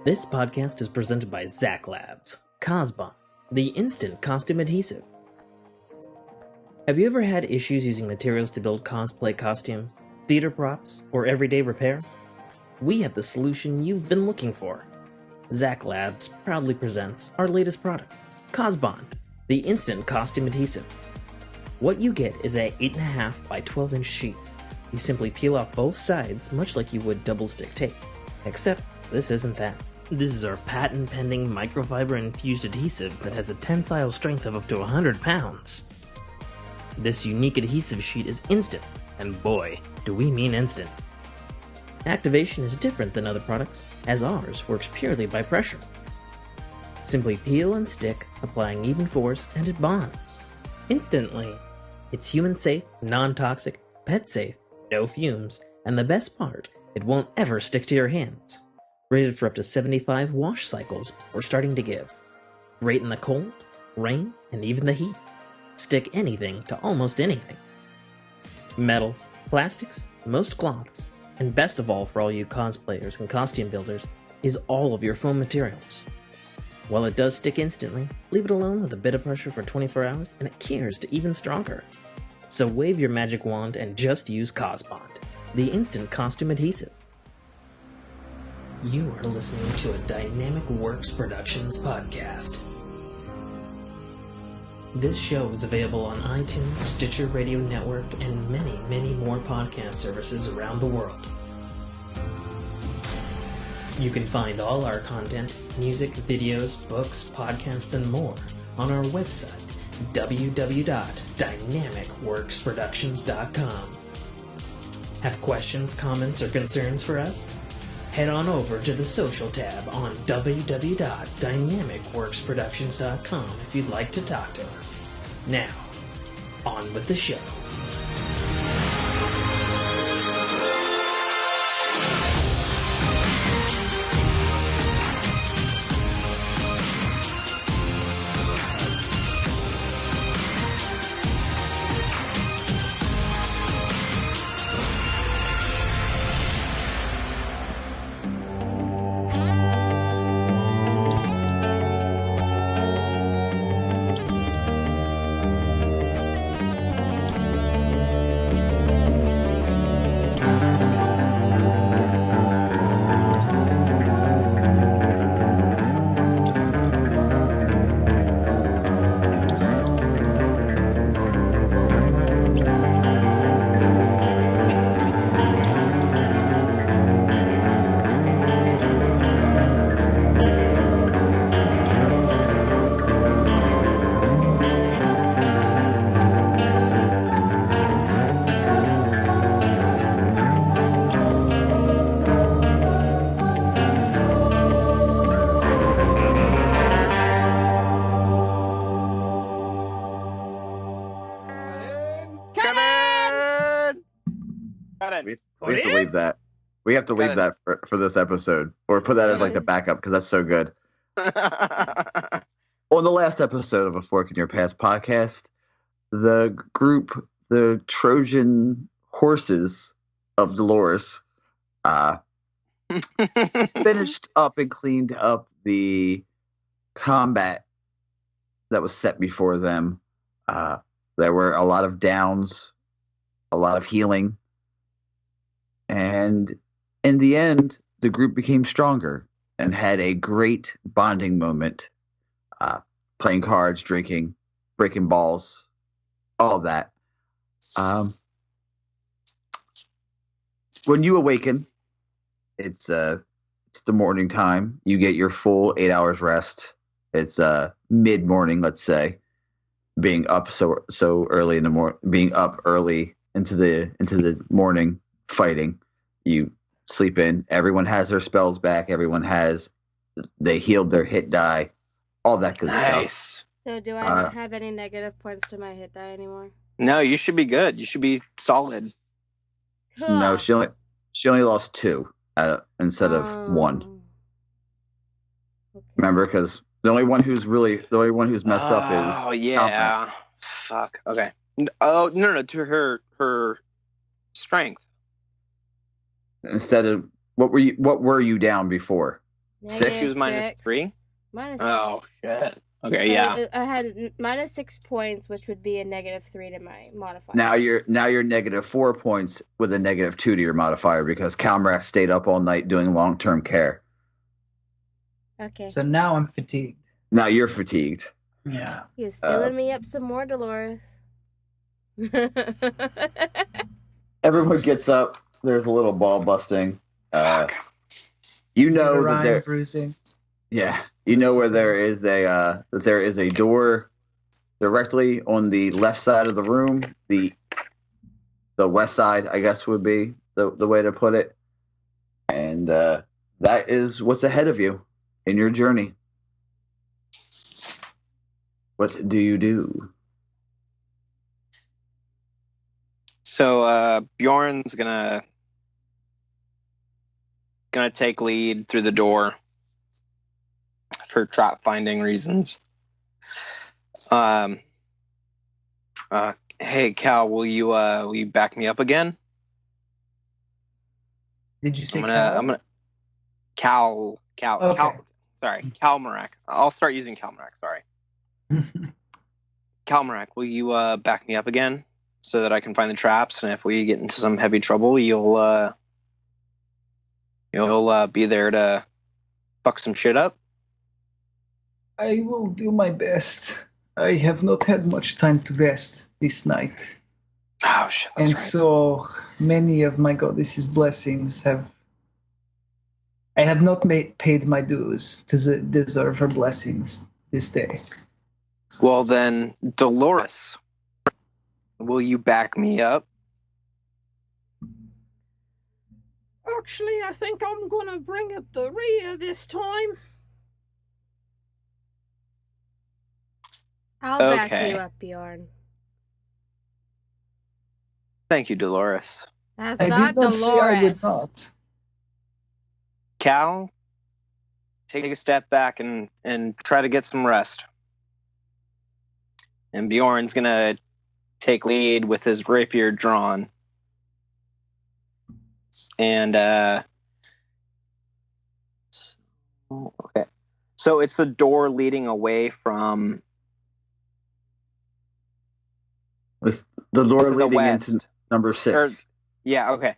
This podcast is presented by Zack Labs, Cosbon, the instant costume adhesive. Have you ever had issues using materials to build cosplay costumes, theater props, or everyday repair? We have the solution you've been looking for. Zack Labs proudly presents our latest product, Cosbon, the instant costume adhesive. What you get is a 8.5 by 12 inch sheet. You simply peel off both sides much like you would double stick tape, except this isn't that. This is our patent-pending microfiber-infused adhesive that has a tensile strength of up to 100 pounds. This unique adhesive sheet is instant, and boy, do we mean instant. Activation is different than other products, as ours works purely by pressure. Simply peel and stick, applying even force, and it bonds. Instantly. It's human-safe, non-toxic, pet-safe, no fumes, and the best part, it won't ever stick to your hands. Rated for up to 75 wash cycles before starting to give. Great in the cold, rain, and even the heat. Stick anything to almost anything. Metals, plastics, most cloths, and best of all for all you cosplayers and costume builders, is all of your foam materials. While it does stick instantly, leave it alone with a bit of pressure for 24 hours and it cures to even stronger. So wave your magic wand and just use Cosbond, the instant costume adhesive. You are listening to a Dynamic Works Productions podcast. This show is available on iTunes, Stitcher Radio Network, and many, many more podcast services around the world. You can find all our content, music, videos, books, podcasts, and more on our website, www.dynamicworksproductions.com. Have questions, comments, or concerns for us? Head on over to the social tab on www.dynamicworksproductions.com if you'd like to talk to us. Now, on with the show. We have to leave that. We have to leave that for this episode, or put that as like the backup because that's so good. On the last episode of A Fork in Your Past podcast, the group, the Trojan horses of Dolores, finished up and cleaned up the combat that was set before them. There were a lot of downs, a lot of healing. And in the end, the group became stronger and had a great bonding moment, playing cards, drinking, breaking balls, all of that. When you awaken, it's the morning time. You get your full 8 hours rest. It's mid-morning, let's say, being up so early in the morning, being up early into the morning. Fighting, you sleep in. Everyone has their spells back. They healed their hit die, all that good stuff. So do I not have any negative points to my hit die anymore? No, you should be good. You should be solid. Cool. No, she only lost 2 instead of 1. Okay. Remember, because the only one who's messed up is. Oh yeah, fuck. Okay. Oh no, to her strength. Instead of what were you down before? 6. She was minus 3? Minus. Oh, shit. Okay, yeah. I had minus 6 points, which would be a -3 to my modifier. Now you're -4 points with a -2 to your modifier because Calmrak stayed up all night doing long-term care. Okay. So now I'm fatigued. Now you're fatigued. Yeah. He is filling me up some more, Dolores. Everyone gets up. There's a little ball busting. You know that there. Bruising. Yeah, you know where there is a door directly on the left side of the room. The west side, I guess, would be the way to put it. And that is what's ahead of you in your journey. What do you do? So Bjorn's gonna take lead through the door for trap finding reasons. Hey Cal, will you back me up again? Did you say Cal? Okay. Sorry, Calmarak. I'll start using Calmarak. Sorry, Calmarak. Will you back me up again so that I can find the traps? And if we get into some heavy trouble, you'll be there to fuck some shit up. I will do my best. I have not had much time to rest this night. Oh shit! That's And right. so many of my goddess's blessings I have not paid my dues to deserve her blessings this day. Well then, Dolores, will you back me up? Actually, I think I'm gonna bring up the rear this time. I'll back Okay. you up, Bjorn. Thank you, Dolores. That's I not did not say I would Dolores. not. Cal, take a step back and try to get some rest. And Bjorn's gonna take lead with his rapier drawn. And okay. So it's the door leading away from It's the door to the leading west. into number 6. Or, yeah, okay.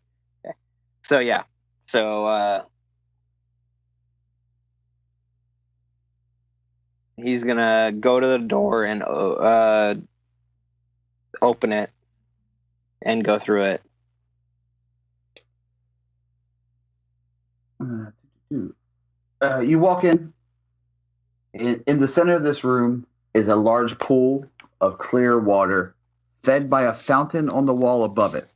So yeah. So he's gonna go to the door and open it and go through it. You walk in. In the center of this room is a large pool of clear water fed by a fountain on the wall above it.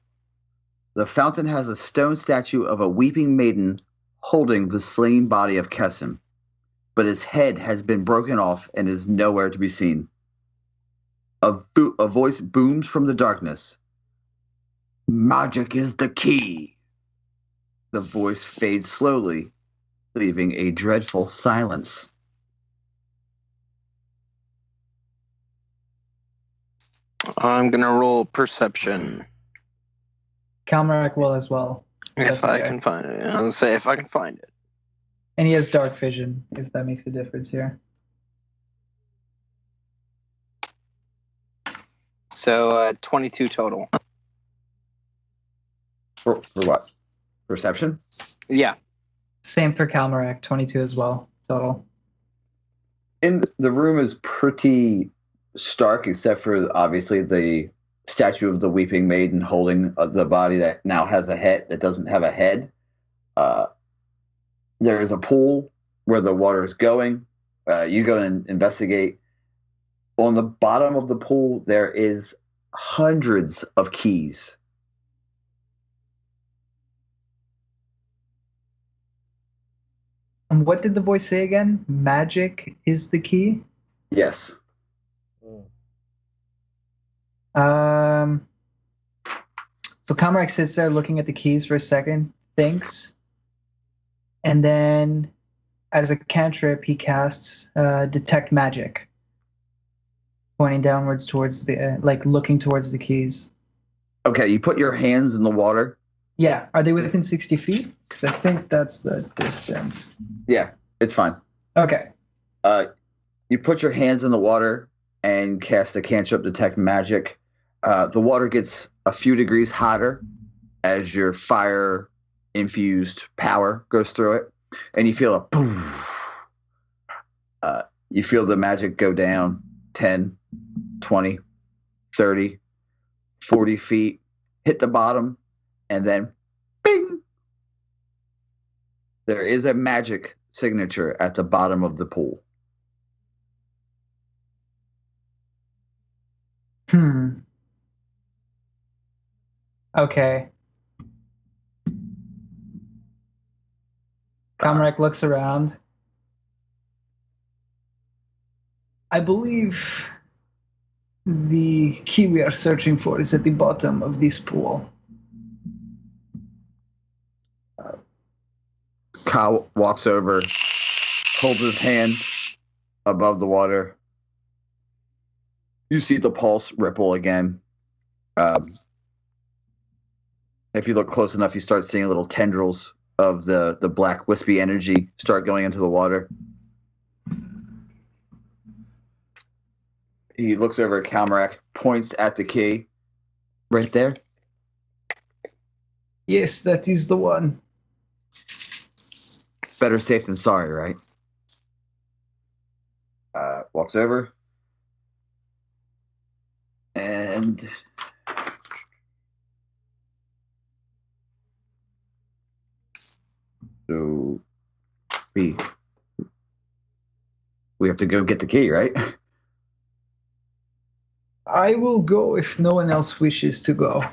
The fountain has a stone statue of a weeping maiden holding the slain body of Kessim, but his head has been broken off and is nowhere to be seen. A voice booms from the darkness. Magic is the key. The voice fades slowly, leaving a dreadful silence. I'm gonna roll perception Calmarac will as well. if That's I okay. can find it. I was say if I can find it. And he has dark vision, if that makes a difference here. So 22 total. For what? Perception? Yeah. Same for Calmarac, 22 as well, total. In the room is pretty stark, except for obviously the statue of the weeping maiden holding the body that now has a head that doesn't have a head. There is a pool where the water is going. You go and investigate. On the bottom of the pool, there is hundreds of keys. And what did the voice say again? Magic is the key? Yes. So Calmarac sits there looking at the keys for a second, thinks, and then as a cantrip, he casts Detect Magic, pointing downwards towards the, looking towards the keys. Okay, you put your hands in the water. Yeah, are they within 60 feet? Because I think that's the distance. Yeah. It's fine. Okay. You put your hands in the water and cast the cantrip Detect Magic. The water gets a few degrees hotter as your fire-infused power goes through it, and you feel a boom. You feel the magic go down 10, 20, 30, 40 feet, hit the bottom, and then bing! There is a magic signature at the bottom of the pool. Okay. Comrade looks around. I believe the key we are searching for is at the bottom of this pool. Kyle walks over, holds his hand above the water. You see the pulse ripple again. If you look close enough, you start seeing little tendrils of the black wispy energy start going into the water. He looks over at Kalmarak, points at the key. Right there. Yes, that is the one. Better safe than sorry, right? Walks over. And so we have to go get the key, right? I will go if no one else wishes to go.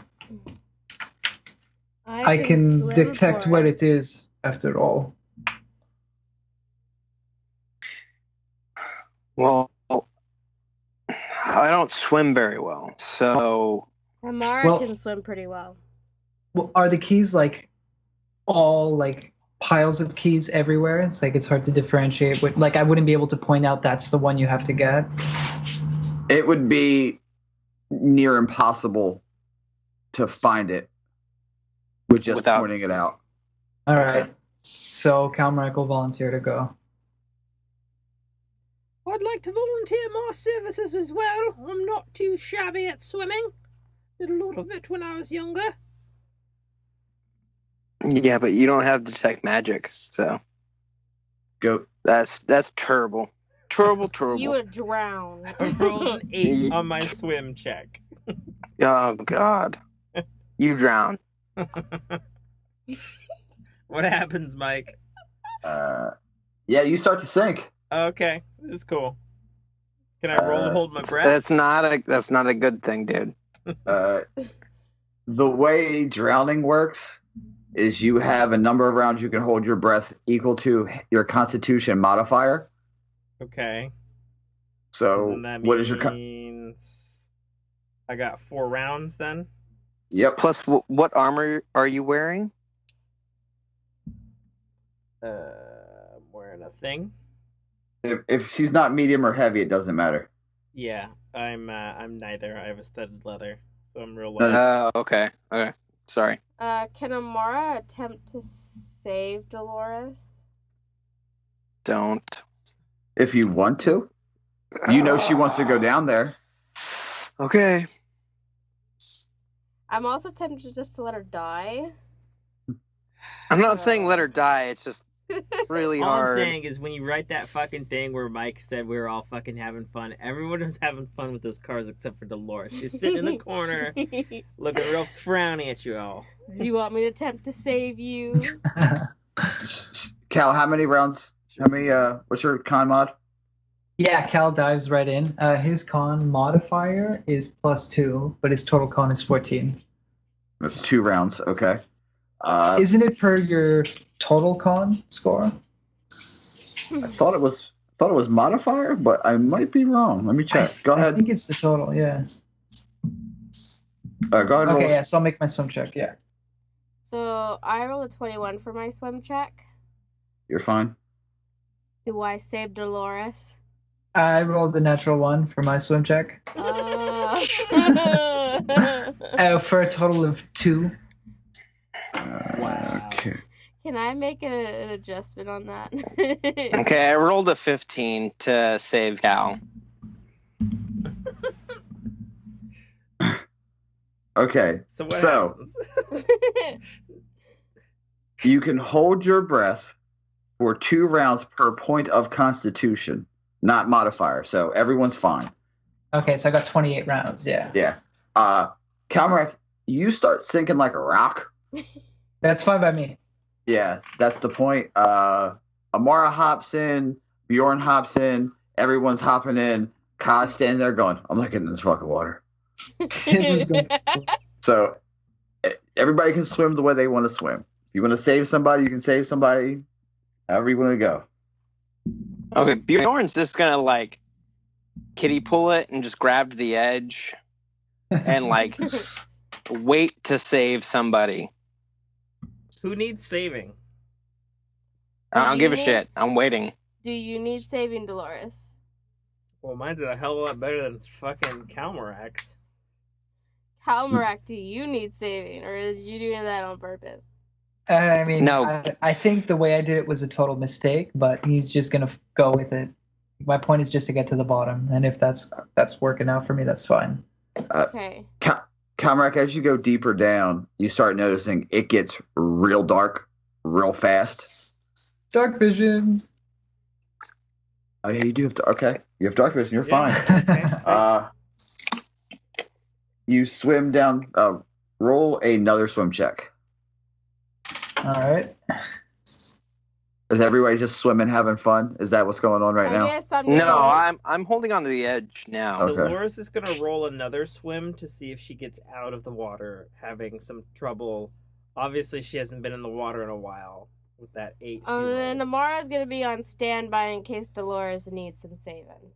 I can swim detect for where it is, after all. Well, I don't swim very well, so Amara Well- can swim pretty well. Well, are the keys like all like piles of keys everywhere? It's like it's hard to differentiate. Like I wouldn't be able to point out that's the one you have to get. It would be near impossible to find it with just Without- pointing it out. All right. So Kalmarak will volunteer to go. I'd like to volunteer my services as well. I'm not too shabby at swimming. Did a lot of it when I was younger. yeah, but you don't have Detect Magic, so Go. that's terrible. Terrible. You would drown. I rolled an 8 on my swim check. Oh God, you drown. What happens, Mike? Yeah, you start to sink. Okay, this is cool. Can I roll to hold my breath? That's not a good thing, dude. The way drowning works is you have a number of rounds you can hold your breath equal to your Constitution modifier. Okay. So And that what is your? means I got 4 rounds then. Yep. Plus, what armor are you wearing? I'm wearing a thing. If she's not medium or heavy, it doesn't matter. Yeah, I'm neither. I have a studded leather, so I'm real No, light. Okay. Sorry. Can Amara attempt to save Dolores? Don't. If you want to, you know she wants to go down there. Okay. I'm also tempted just to let her die. I'm not saying let her die. It's just really All I'm hard. saying is when you write that fucking thing where Mike said we were all fucking having fun, everyone was having fun with those cars except for Dolores. She's sitting in the corner looking real frowny at you all. Do you want me to attempt to save you? Cal, how many rounds? How many? What's your con mod? Yeah, Cal dives right in. His con modifier is +2, but his total con is 14. That's 2 rounds. Okay. Isn't it per your total con score? I thought it was modifier, but I might be wrong. Let me check. Go I ahead. think it's the total, yeah. Go ahead. and Okay, roll. yes, I'll make my swim check, yeah. So I roll a 21 for my swim check. You're fine. Do I save Dolores? I rolled the natural 1 for my swim check. Can For a total of 2. Wow. Okay. Can I make an adjustment on that? Okay, I rolled a 15 to save Cal. Okay. So what So happens? you can hold your breath for 2 rounds per point of constitution, not modifier. So everyone's fine. Okay, so I got 28 rounds. Yeah, Yeah. Calmarac, you start sinking like a rock. that's fine by me. Yeah, that's the point. Amara hops in, Bjorn hops in, everyone's hopping in. Kaz standing there going, I'm not getting in this fucking water. Everyone's going. So everybody can swim the way they want to swim. If you want to save somebody, you can save somebody. However you want to go. Okay, Bjorn's just gonna like kiddie pull it and just grab the edge and like wait to save somebody. Who needs saving? I don't give a need- shit. I'm waiting. Do you need saving, Dolores? Well, mine's a hell of a lot better than fucking Calmarac's. Calmarac, do you need saving, or is you doing that on purpose? I mean, No. I think the way I did it was a total mistake, but he's just gonna go with it. My point is just to get to the bottom, and if that's working out for me, that's fine. Okay. Calmarac, as you go deeper down, you start noticing it gets real dark, real fast. Dark vision. Oh yeah, you do have to. Okay, you have dark vision. You're Yeah. fine. You swim down. Roll another swim check. All right. Is everybody just swimming, having fun? Is that what's going on right now? Yes, I'm No, I'm holding on to the edge now. Okay. Dolores is gonna roll another swim to see if she gets out of the water, having some trouble. Obviously, she hasn't been in the water in a while with that 8. she And rolled. Amara's gonna be on standby in case Dolores needs some saving.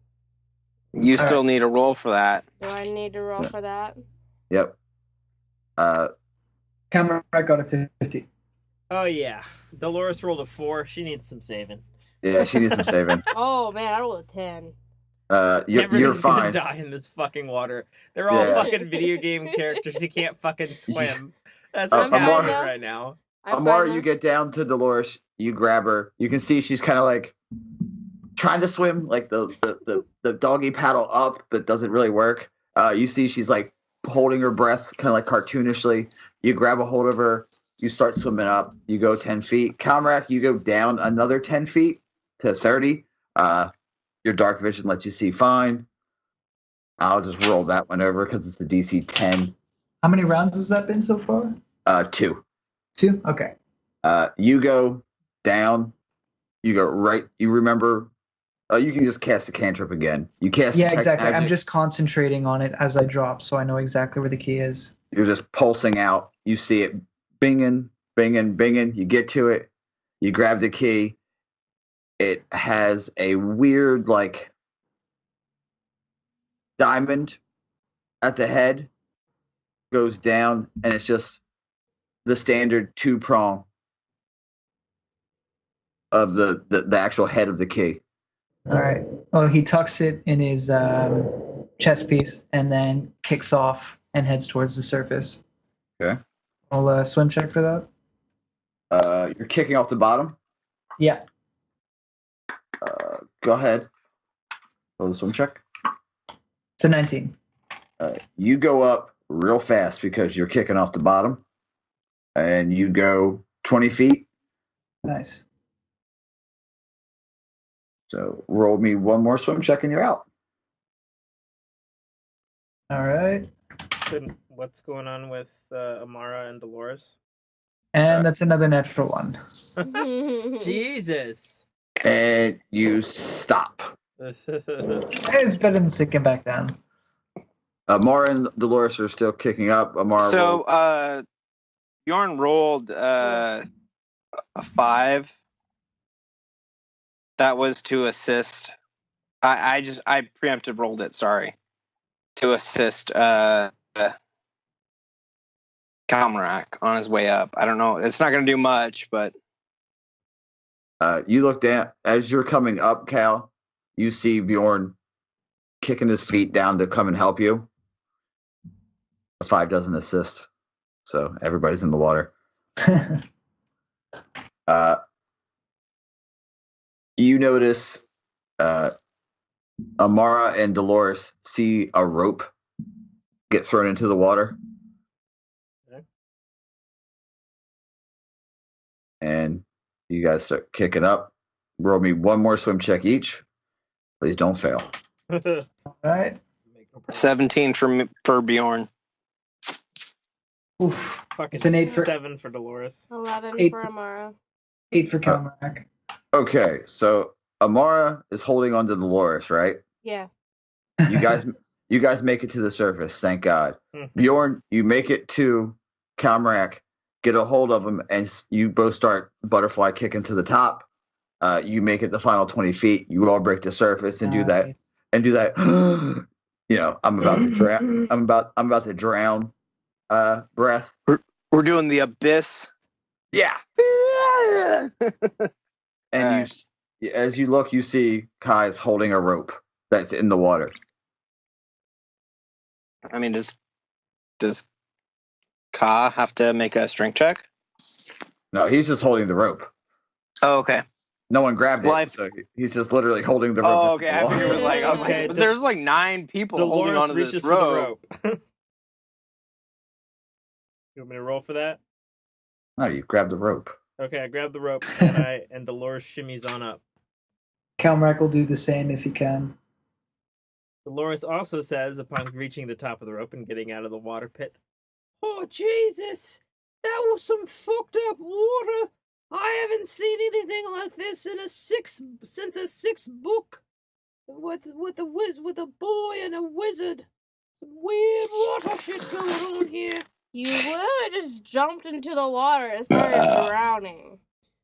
You All still need a roll for that. Do I need to roll Yeah. for that? Yep. Camera got a 50. Oh yeah, Dolores rolled a 4. She needs some saving. Yeah, she needs some saving. Oh man, I rolled a 10. You're Everybody's gonna fine. die in this fucking water. They're all Yeah. fucking video game characters who can't fucking swim. That's Uh, what's happening Amara- right now. I'm Amara, fine you now. get down to Dolores. You grab her. You can see she's kind of like trying to swim, like the doggy paddle up, but doesn't really work. You see she's like holding her breath, kind of like cartoonishly. You grab a hold of her. You start swimming up. You go 10 feet. Calmarac, you go down another 10 feet to 30. Your dark vision lets you see fine. I'll just roll that one over because it's a DC 10. How many rounds has that been so far? 2. 2? Okay. You go down. You go right. You remember. You can just cast a cantrip again. You cast. Yeah, detect exactly. I'm magic. just concentrating on it as I drop, so I know exactly where the key is. You're just pulsing out. You see it binging, binging, binging. You get to it. You grab the key. It has a weird, like, diamond at the head. Goes down, and it's just the standard 2-prong of the actual head of the key. All right. Oh, he tucks it in his chest piece and then kicks off and heads towards the surface. Okay. I'll swim check for that. You're kicking off the bottom. Yeah. Go ahead. Roll the swim check. It's a 19. You go up real fast because you're kicking off the bottom, and you go 20 feet. Nice. So roll me one more swim check and you're out. All right. Then what's going on with Amara and Dolores? And that's another natural one. Jesus. And you stop. It's better than sinking back down. Amara and Dolores are still kicking up. Amara, So Bjorn rolled a 5. That was to assist. I preemptive rolled it. Sorry, to assist Calmarac on his way up. I don't know. It's not going to do much, but you look down as you're coming up, Cal. You see Bjorn kicking his feet down to come and help you. A 5 doesn't assist, so everybody's in the water. You notice Amara and Dolores see a rope get thrown into the water. Okay. And you guys start kicking up. Roll me one more swim check each. Please don't fail. All right. 17 for Bjorn. Oof. Fucking It's an 8 for 7 for Dolores. 11 Eight for for- Amara. 8 for Calmac. Okay, so Amara is holding on to Dolores, right? Yeah. You guys make it to the surface, thank God. Mhm. Bjorn, you make it to Calmac, get a hold of him, and you both start butterfly kicking to the top. You make it the final 20 feet. You all break the surface and do that. Nice. And do that. I'm about to drown. I'm about to drown. Breath. We're doing the abyss. Yeah. And Alright. as you look, you see Kai's holding a rope that's in the water. I mean, does Ka have to make a strength check? No, he's just holding the rope. Oh, okay. No one grabbed Well, it, so he's just literally holding the rope. Oh, that's okay. in I the water. figured it was like, I was Okay, like, there's like 9 people holding Dolores onto reaches this for the rope. rope. You want me to roll for that? No, you grabbed the rope. Okay, I grab the rope and Dolores shimmies on up. Calmac will do the same if he can. Dolores also says, upon reaching the top of the rope and getting out of the water pit, "Oh, Jesus! That was some fucked up water! I haven't seen anything like this since a sixth book with a boy and a wizard. Some weird water shit going on here." You literally just jumped into the water and started drowning.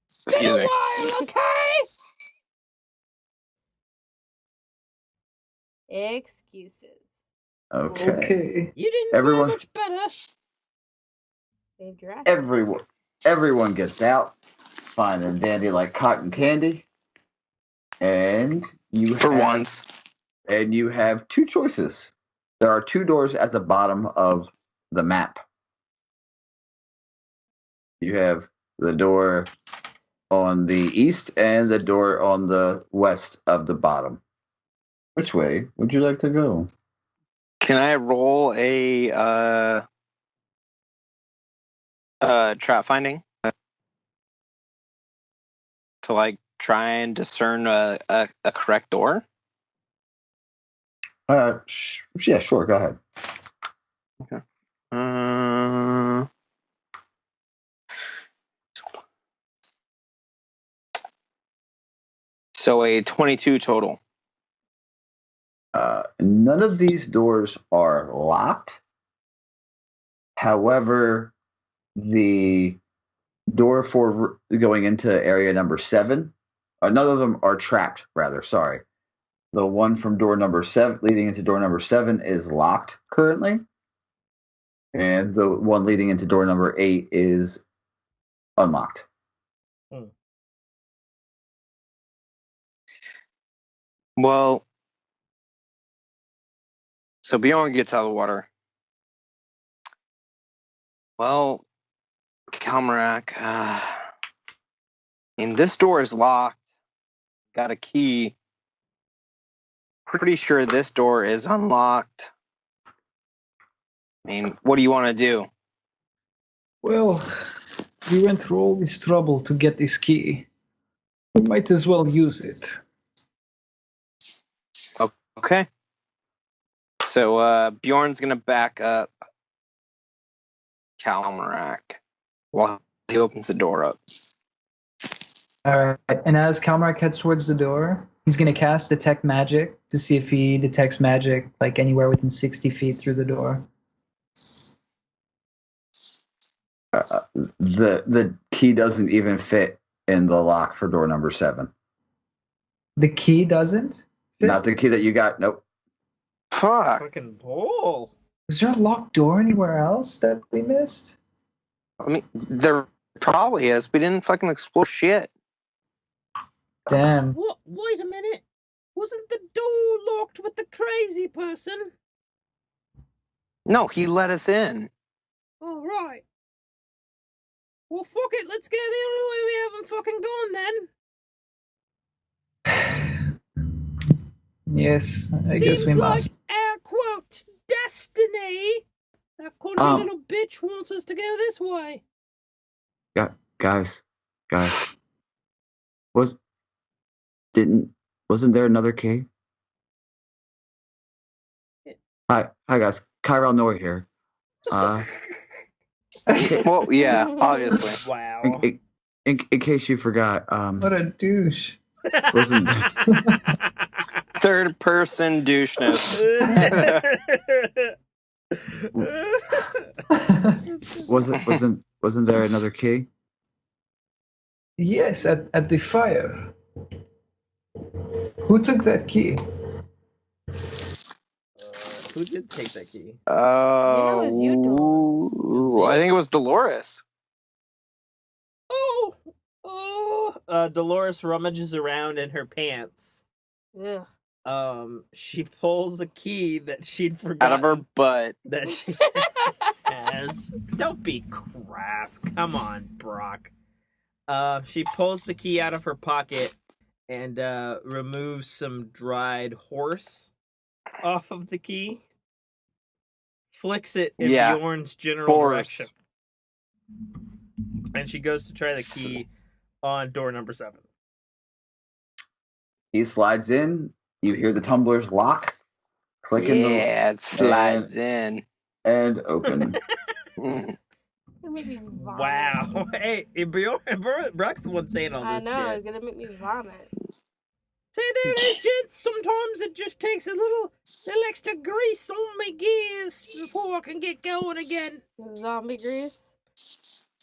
Excuse Been a me. while, okay? Excuses. Okay. You didn't Everyone- fare much better. Saved your ass. Everyone gets out, fine and dandy like cotton candy. And For once. And you have 2 choices. There are 2 doors at the bottom of the map. You have the door on the east and the door on the west of the bottom. Which way would you like to go? Can I roll a trap finding to like try and discern a correct door? Yeah, sure. Go ahead. So a 22 total. None of these doors are locked. However, the door for going into area number 7, none of them are trapped, rather. Sorry. The one from door number 7, leading into door number 7, is locked currently. And the one leading into door number 8 is unlocked. Well, so Bjorn gets out of the water. Well, Calmac, this door is locked. Got a key. Pretty sure this door is unlocked. I mean, what do you want to do? Well, we went through all this trouble to get this key. We might as well use it. Okay. So Bjorn's gonna back up Calmac while he opens the door up. All right. And as Calmac heads towards the door, he's going to cast Detect Magic to see if he detects magic like anywhere within 60 feet through the door. The key doesn't even fit in the lock for door number 7. The key doesn't? Not the key that you got. Nope. Fuck. Fucking bull. Is there a locked door anywhere else that we missed? I mean, there probably is. We didn't fucking explore shit. Damn. What? Wait a minute. Wasn't the door locked with the crazy person? No, he let us in. Oh, right. Well, fuck it. Let's go the only way we haven't Yes, I guess we Seems like must. air quote destiny. That country little bitch wants us to go this way. Guys, wasn't there another key? Hi guys, Chiral Noir here. Well, yeah, obviously. Wow. In case you forgot, What a douche. wasn't Third person doucheness. wasn't there another key? Yes, at the fire. Who took that key? Who did take that key? it was you, I think it was Dolores. Dolores rummages around in her pants. Ugh. She pulls a key that she'd forgotten. Out of her butt. That she has. Don't be crass. Come on, Brock. She pulls the key out of her pocket and removes some dried horse off of the key. Flicks it in Bjorn's general direction. And she goes to try the key on door number 7. He slides in. You hear the tumblers lock. Click in it slides in. And open. Wow. Hey, Brock's the one saying all this shit. I know, it's gonna make me vomit. Say there is, gents. Sometimes it just takes a little extra grease on my gears before I can get going again. Zombie grease?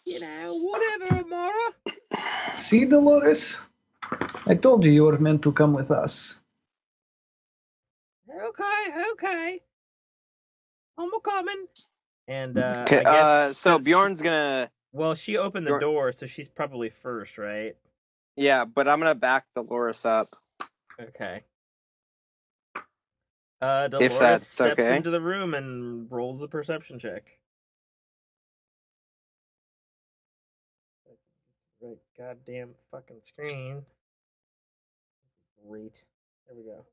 You know, whatever, Amara. See, Dolores? I told you were meant to come with us. Okay. I'm coming. And I Okay, guess so Bjorn's gonna. Well, she opened the door, so she's probably first, right? Yeah, but I'm gonna back Dolores up. Okay. Dolores steps into the room and rolls a perception check. Right, goddamn fucking screen. Great. There we go.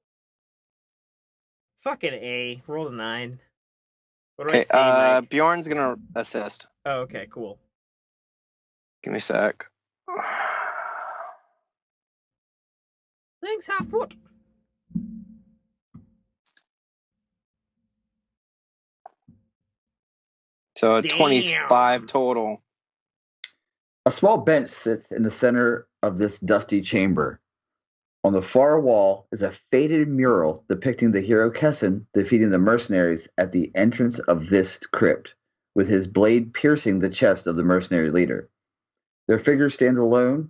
Fucking A. Roll a 9. What do I say, Mike? Bjorn's gonna assist. Oh, okay, cool. Give me a sec. Thanks, Halffoot. So 25 total. A small bench sits in the center of this dusty chamber. On the far wall is a faded mural depicting the hero Kessin defeating the mercenaries at the entrance of this crypt, with his blade piercing the chest of the mercenary leader. These figures stand alone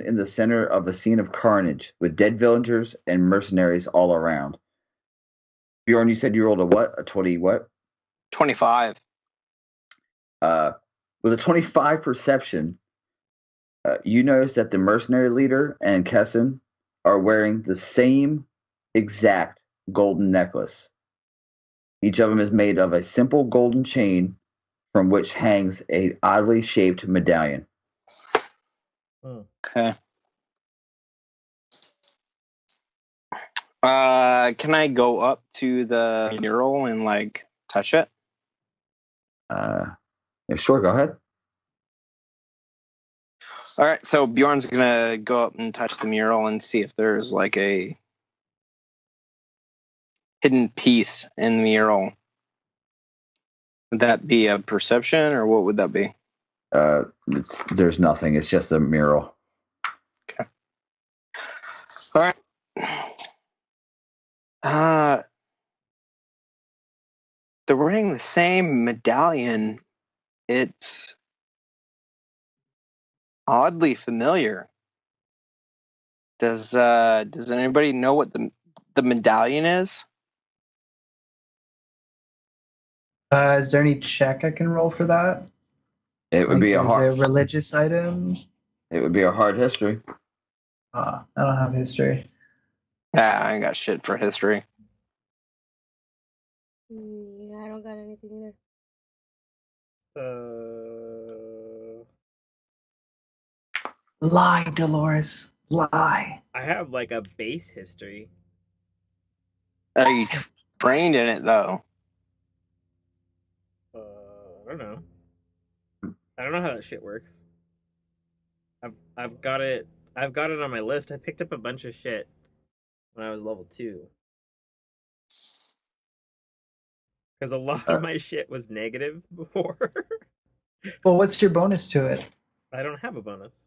in the center of a scene of carnage, with dead villagers and mercenaries all around. Bjorn, you said you rolled a what? A 20 what? 25. With a 25 perception, you notice that the mercenary leader and Kessin are wearing the same exact golden necklace. Each of them is made of a simple golden chain from which hangs a oddly shaped medallion. Okay. Can I go up to the mural and touch it? Yeah, sure, go ahead. All right, so Bjorn's gonna go up and touch the mural and see if there's a hidden piece in the mural. Would that be a perception, or what would that be? There's nothing. It's just a mural. Okay. All right. They're wearing the same medallion. It's oddly familiar. Does anybody know what the medallion is? Is there any check I can roll for that? It would be a hard. Is it a religious item? It would be a hard history. I don't have history. Yeah, I ain't got shit for history. Yeah, I don't got anything either. Lie, Dolores. Lie. I have a base history. Are you trained in it though? I don't know. I don't know how that shit works. I've got it. I've got it on my list. I picked up a bunch of shit when I was level 2. Because a lot of my shit was negative before. Well, what's your bonus to it? I don't have a bonus.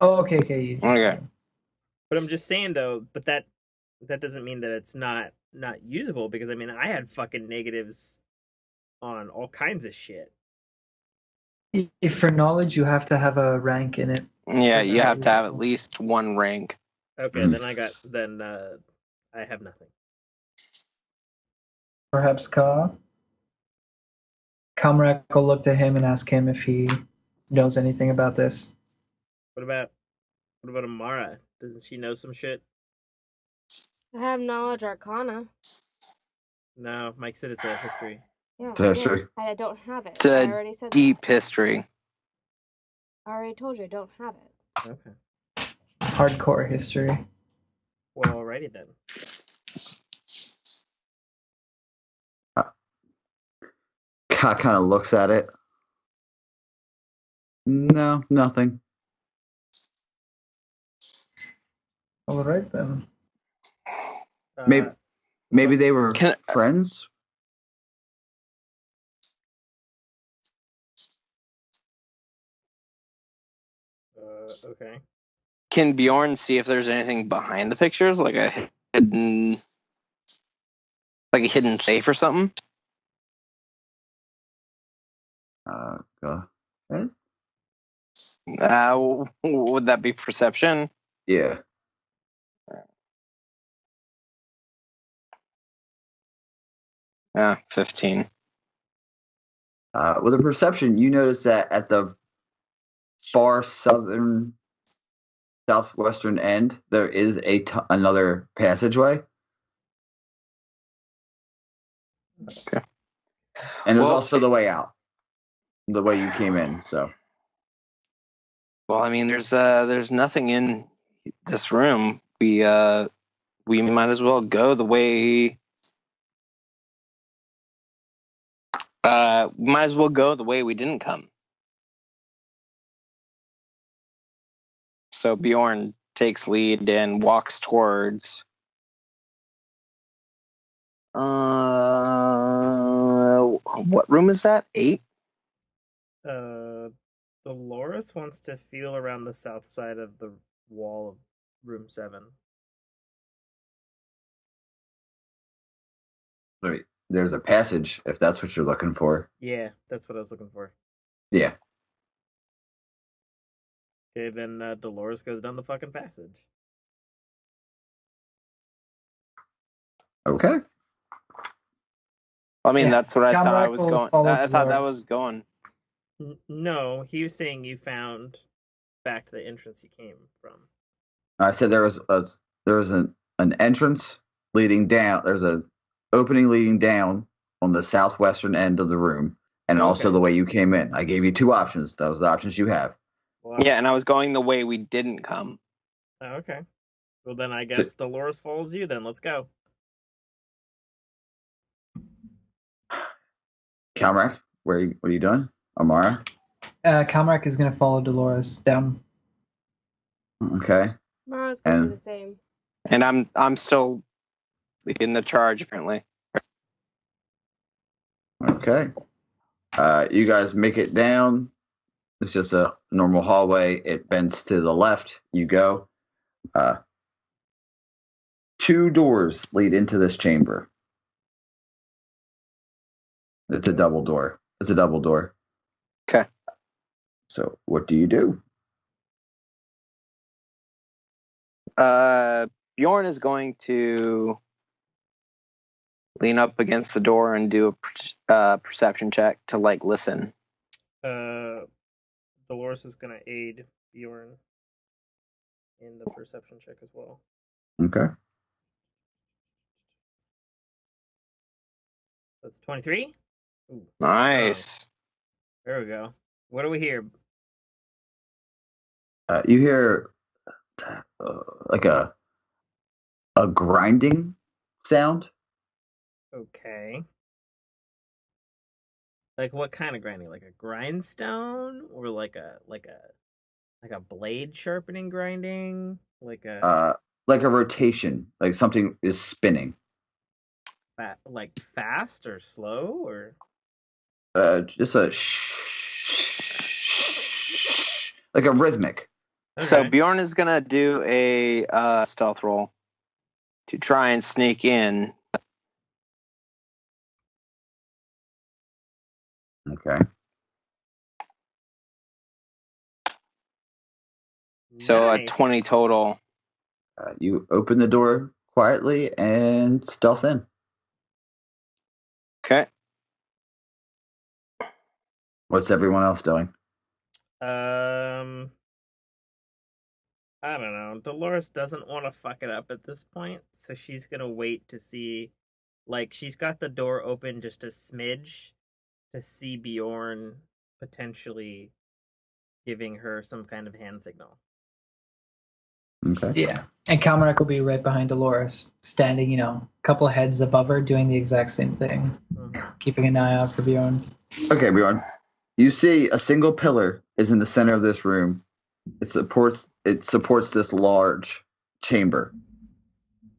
Oh, okay. You just- Okay. But I'm just saying though, but that doesn't mean that it's not usable, because I mean I had fucking negatives on all kinds of shit. If for knowledge, you have to have a rank in it. Yeah, you have to have at least one rank. Okay, then I have nothing. Perhaps Kamrak will look to him and ask him if he knows anything about this. What about Amara? Doesn't she know some shit? I have knowledge arcana. No, Mike said it's a history. Yeah, It's a history. I don't have it. It's a I already said deep that. history. I already told you I don't have it. Okay. Hardcore history. Well, alrighty then. Ka kind of looks at it. No, nothing. All right then. Maybe they were friends. Okay. Can Bjorn see if there's anything behind the pictures, like a hidden safe or something? Go ahead. Would that be perception? Yeah. Yeah, 15. With a perception, you notice that at the far southwestern end, there is another passageway. Okay. And there's also the way out, the way you came in. So. Well, I mean, there's nothing in this room. We might as well go the way. Might as well go the way we didn't come. So Bjorn takes lead and walks towards. What room is that? 8? Dolores wants to feel around the south side of the wall of room 7. Wait, there's a passage, if that's what you're looking for. Yeah, that's what I was looking for. Yeah. Okay, then Dolores goes down the fucking passage. Okay. I mean, Yeah, that's what I thought I Kamrak was will going. follow I thought that Dolores. was going. No, he was saying you found back to the entrance you came from. I said there was an entrance leading down. There's an opening leading down on the southwestern end of the room, and also the way you came in. I gave you 2 options. Those are the options you have. Wow. Yeah, and I was going the way we didn't come. Oh, okay. Well, then I guess Dolores follows you. Then let's go. Calmac, what are you doing? Amara? Kamrak is going to follow Dolores down. Okay. Mara's gonna do And the same. And I'm still in the charge apparently. okay. You guys make it down. It's just a normal hallway. It bends to the left. You go. 2 doors lead into this chamber. It's a double door. Okay. So what do you do? Bjorn is going to lean up against the door and do a perception check to listen. Dolores is gonna aid Bjorn in the perception check as well. Okay. That's 23. Ooh, Nice. strong. There we go. What do we hear? You hear like a grinding sound Okay. Like what kind of grinding? Like a grindstone or like a blade sharpening grinding? Like a rotation, like something is spinning. Like fast or slow or Just a like a rhythmic. So okay. Bjorn is gonna do a stealth roll to try and sneak in. Okay. So a Nice. 20 total. You open the door quietly and stealth in. Okay. What's everyone else doing? I don't know. Dolores doesn't want to fuck it up at this point, so she's gonna wait to see. Like, she's got the door open just a smidge to see Bjorn potentially giving her some kind of hand signal. Okay. Yeah. And Calmarek will be right behind Dolores, standing, a couple of heads above her, doing the exact same thing, keeping an eye out for Bjorn. Okay, Bjorn. You see a single pillar is in the center of this room. It supports this large chamber.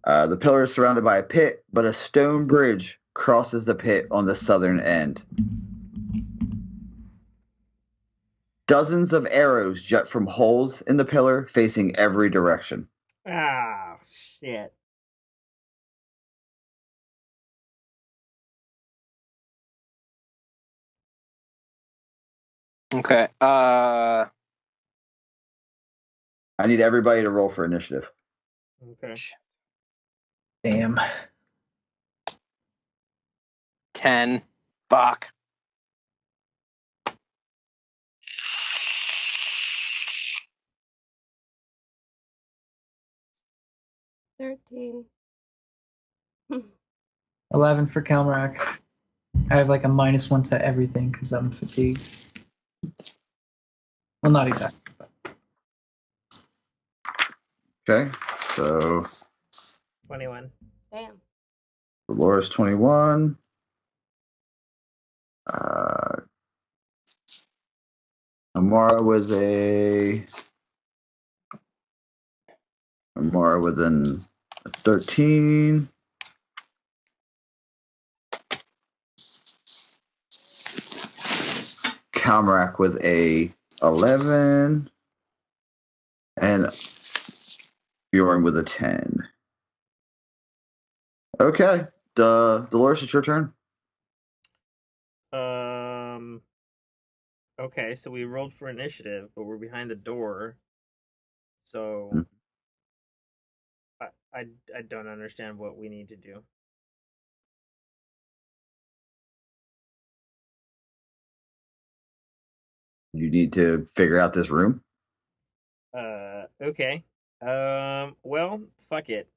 The pillar is surrounded by a pit, but a stone bridge crosses the pit on the southern end. Dozens of arrows jut from holes in the pillar facing every direction. Ah, shit. Okay. I need everybody to roll for initiative. Okay. Damn. 10. Fuck. $13. 11 for Calmarek. I have like a -1 to everything because I'm fatigued. Well, not exactly. Okay, so 21. Damn. Dolores 21. Amara with an 13. Calmrak with a 11. And Bjorn with a 10. Okay. Dolores, it's your turn. Okay, so we rolled for initiative, but we're behind the door. So I don't understand what we need to do. You need to figure out this room. Okay. Well, fuck it.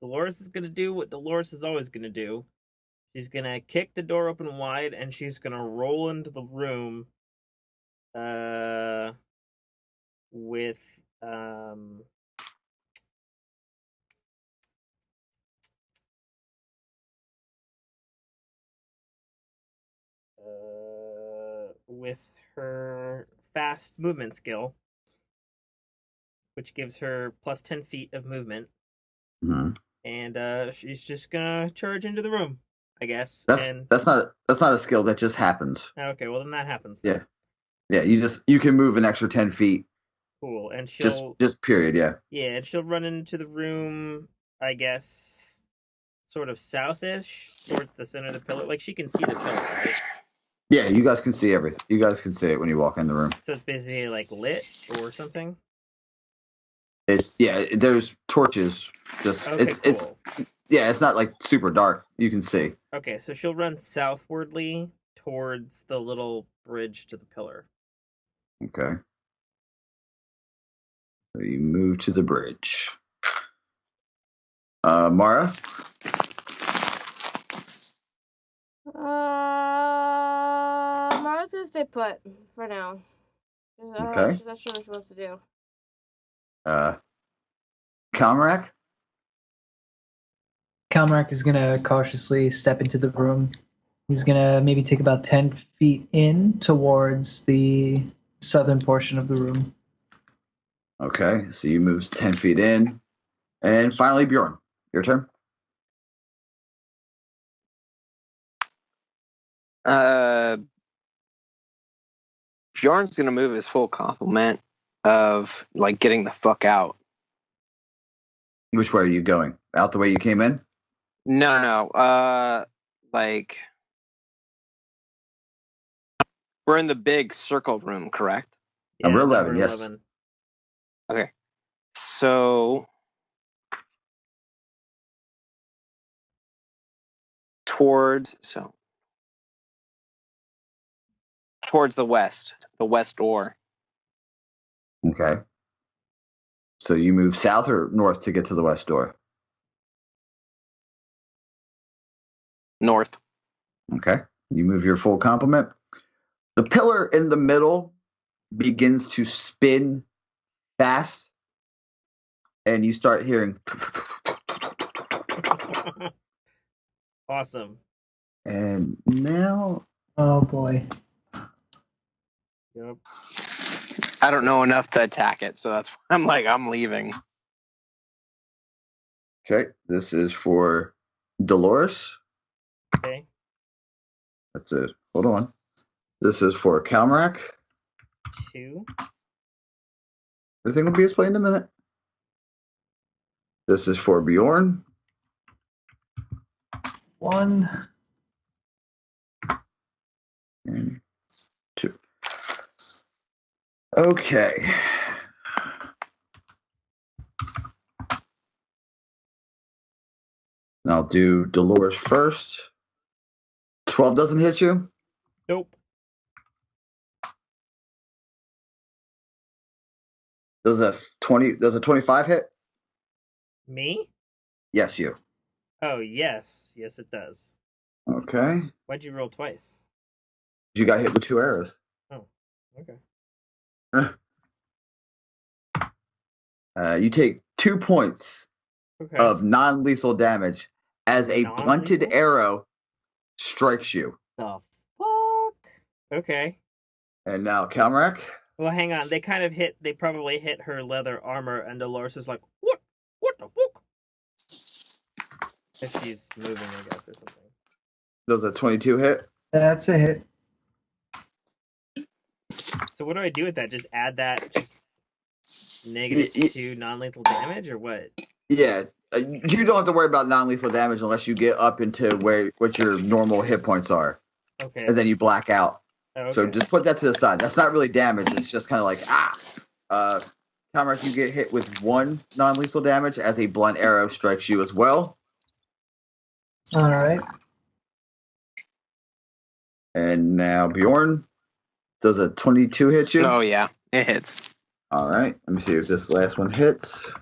Dolores is gonna do what Dolores is always gonna do. She's gonna kick the door open wide and she's gonna roll into the room with with her fast movement skill, which gives her plus 10 feet of movement. Mm-hmm. And she's just gonna charge into the room, I guess. That's not a skill that just happens. Okay, well then that happens. Yeah. Yeah, you can move an extra 10 feet. Cool. And she'll just period, yeah. Yeah, and she'll run into the room, I guess, sort of southish towards the center of the pillar. Like she can see the pillar, right? Yeah, you guys can see everything. You guys can see it when you walk in the room. So it's basically like lit or something. There's torches. Just Okay, cool. it's not like super dark. You can see. Okay, so she'll run southwardly towards the little bridge to the pillar. Okay. So you move to the bridge. Mara? Mara's gonna stay put for now. Okay. She's not sure what she wants to do. Calmrak? Kalmarak is going to cautiously step into the room. He's going to maybe take about 10 feet in towards the southern portion of the room. Okay, so you move 10 feet in. And finally, Bjorn, your turn. Bjorn's gonna move his full complement of like getting the fuck out. Which way are you going? Out the way you came in? No. Like we're in the big circled room, correct? Number 11, yes. Okay. So towards the west door. Okay. So you move south or north to get to the west door? North. Okay. You move your full complement. The pillar in the middle begins to spin fast, and you start hearing. Awesome. And now. Oh, boy. Yep. I don't know enough to attack it, so that's why I'm leaving. Okay. This is for Dolores. Okay. That's it. Hold on. This is for Kalmarak. 2. Everything will be explained in a minute. This is for Bjorn. 1. And 2. Okay. And I'll do Dolores first. 12 doesn't hit you? Nope. Does a 25 hit? Me? Yes, you. Oh, yes. Yes, it does. Okay. Why'd you roll twice? You got hit with 2 arrows. Oh, okay. You take 2 points Okay. of non-lethal damage as a blunted Non-lethal? arrow strikes you. The fuck? Okay. And now, Kalmarak. Well, hang on. They probably hit her leather armor, and Dolores is like, what? What the fuck? If she's moving, I guess, or something. Does a 22 hit? That's a hit. So what do I do with that? Just add that, just -2 non-lethal damage, or what? Yeah. You don't have to worry about non-lethal damage unless you get up into what your normal hit points are. Okay. And then you black out. Oh, okay. So just put that to the side. That's not really damage. It's just kind of like, Kalmarak, you get hit with 1 non-lethal damage as a blunt arrow strikes you as well. All right. And now, Bjorn, does a 22 hit you? Oh yeah, it hits. All right. Let me see if this last one hits.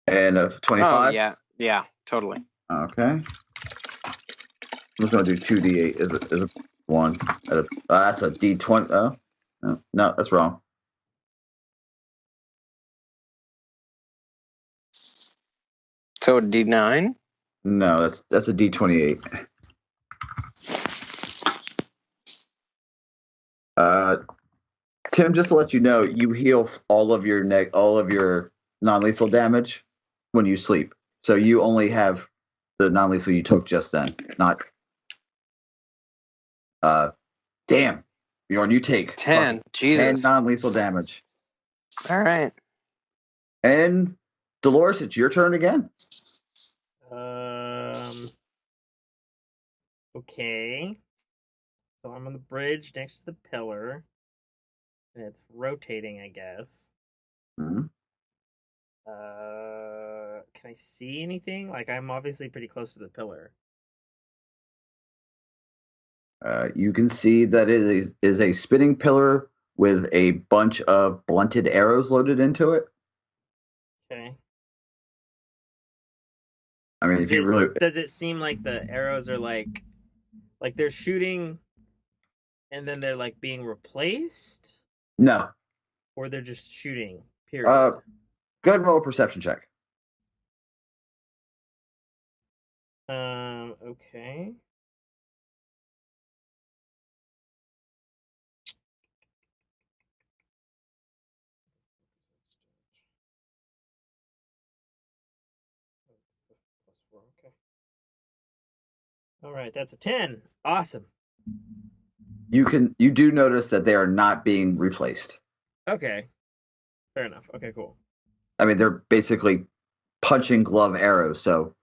And a 25? Oh yeah, totally. Okay. I'm just going to do 2d8 is a 1. That's a d20. Oh, no, that's wrong. So D9? No, that's a d28. Tim, just to let you know, you heal all of your non-lethal damage when you sleep. So you only have the non-lethal you took just then, not. Damn, Bjorn, you take 10. Jesus. 10 non-lethal damage. All right. And Dolores, it's your turn again. Okay. So I'm on the bridge next to the pillar, and it's rotating, I guess. Mm-hmm. Can I see anything? Like, I'm obviously pretty close to the pillar. You can see that it is a spinning pillar with a bunch of blunted arrows loaded into it. Okay. I mean, Does it seem like the arrows are like they're shooting and then they're like being replaced? No. Or they're just shooting, period? Go ahead and roll a perception check. Okay. Okay. All right, that's a 10. Awesome. You do notice that they are not being replaced. Okay. Fair enough. Okay, cool. I mean, they're basically punching glove arrows, so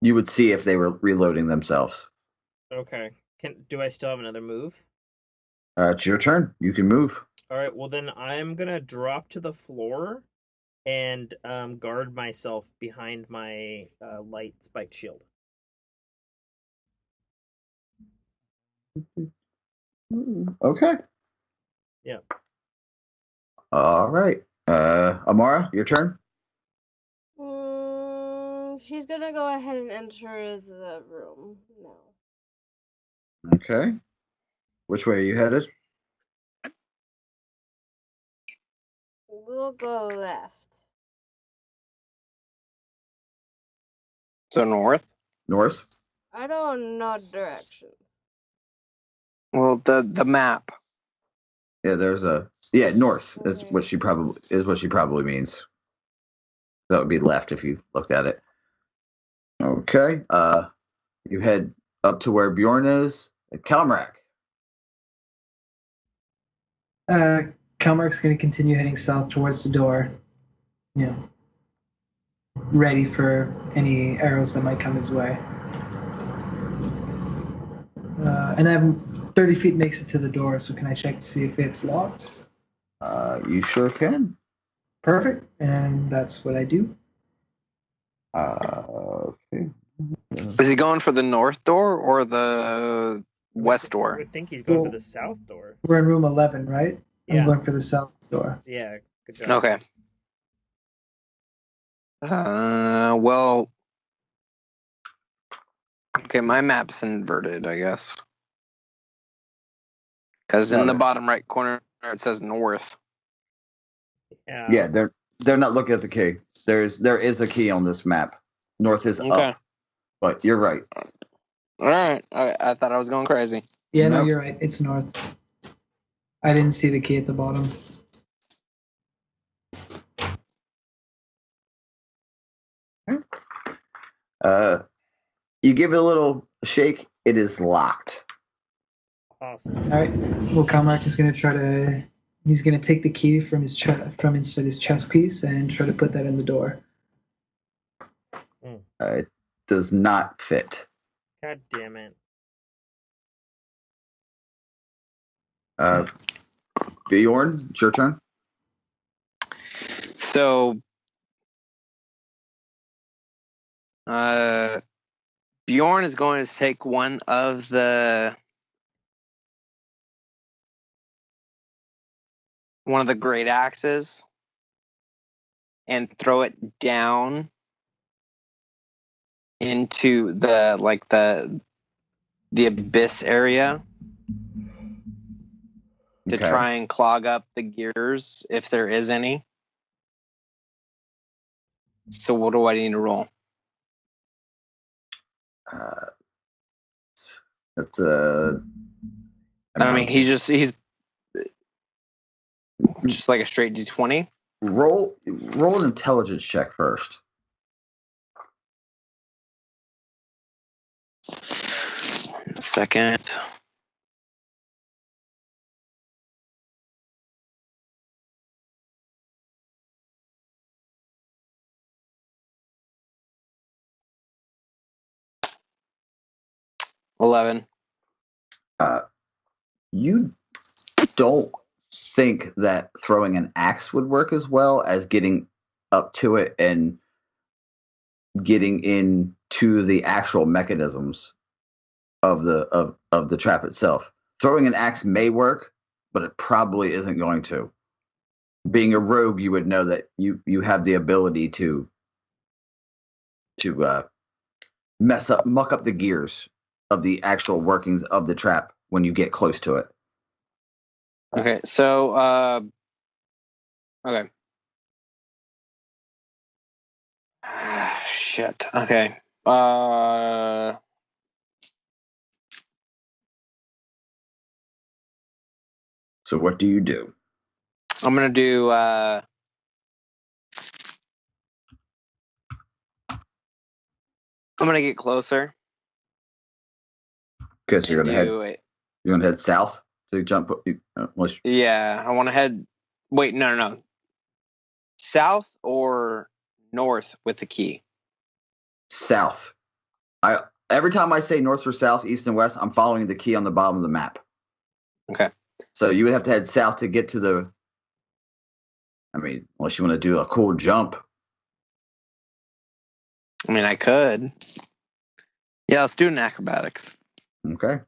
you would see if they were reloading themselves. Okay. Do I still have another move? It's your turn. You can move. All right, well then I'm gonna drop to the floor and guard myself behind my light spiked shield. Okay. Yeah. All right. Amara, your turn. She's gonna go ahead and enter the room now. Okay. Which way are you headed? We'll go left. So north. North. I don't know directions. Well, the map. Yeah, there's a north. Is what she probably means. That would be left if you looked at it. Okay. You head up to where Bjorn is at Kalmarak. Kalmark's going to continue heading south towards the door. You know, ready for any arrows that might come his way. And I'm 30 feet makes it to the door, so can I check to see if it's locked? You sure can. Perfect, and that's what I do. Okay. Is he going for the north door or the west I door? would think he's going for the south door. We're in room 11, right? Yeah. I'm going for the south door. Yeah, good job. Okay. Well. Okay, my map's inverted, I guess. Because in the bottom right corner it says north. Yeah, they're not looking at the key. There is a key on this map. North is up, but you're right. All right, I thought I was going crazy. Yeah, no, Nope. you're right. It's north. I didn't see the key at the bottom. You give it a little shake. It is locked. Awesome. All right. Well, Kalmark is going to try to. He's going to take the key from from inside his chest piece and try to put that in the door. It does not fit. God damn it. Bjorn, it's your turn. So, Bjorn is going to take one of the great axes and throw it down into the abyss area to Okay. try and clog up the gears if there is any. So what do I need to roll? That's a. I mean, he's just like a straight D20. Roll an intelligence check first. Second. $11. You don't think that throwing an axe would work as well as getting up to it and getting into the actual mechanisms of the trap itself. Throwing an axe may work, but it probably isn't going to. Being a rogue, you would know that you have the ability to muck up the gears of the actual workings of the trap when you get close to it. Okay, so okay. Shit. Okay. So what do you do? I'm gonna do. I'm gonna get closer. Because you're and gonna do head. it. You're gonna head south to jump. Yeah, I want to head. Wait, no. South or north with the key? South. Every time I say north or south, east and west, I'm following the key on the bottom of the map. Okay. So you would have to head south to get to the. I mean, unless you want to do a cool jump. I mean, I could. Yeah, let's do an acrobatics. Okay.